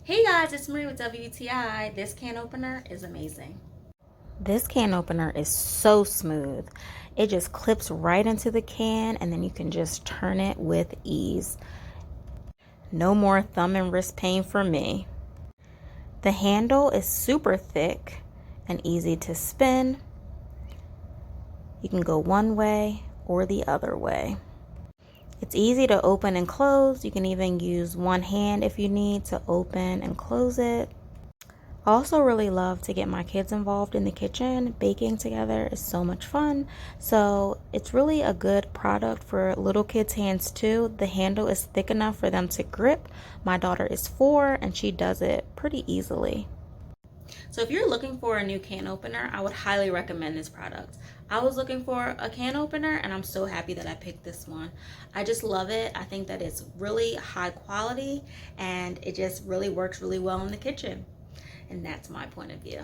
Hey guys, it's Marie with WTI. This can opener is amazing. This can opener is so smooth. It just clips right into the can and then you can just turn it with ease. No more thumb and wrist pain for me. The handle is super thick and easy to spin. You can go one way or the other way. It's easy to open and close. You can even use one hand if you need to open and close it. I also really love to get my kids involved in the kitchen. Baking together is so much fun. So it's really a good product for little kids' hands too. The handle is thick enough for them to grip. My daughter is 4 and she does it pretty easily. So if you're looking for a new can opener, I would highly recommend this product. I was looking for a can opener and I'm so happy that I picked this one. I just love it. I think that it's really high quality and it just really works really well in the kitchen. And that's my point of view.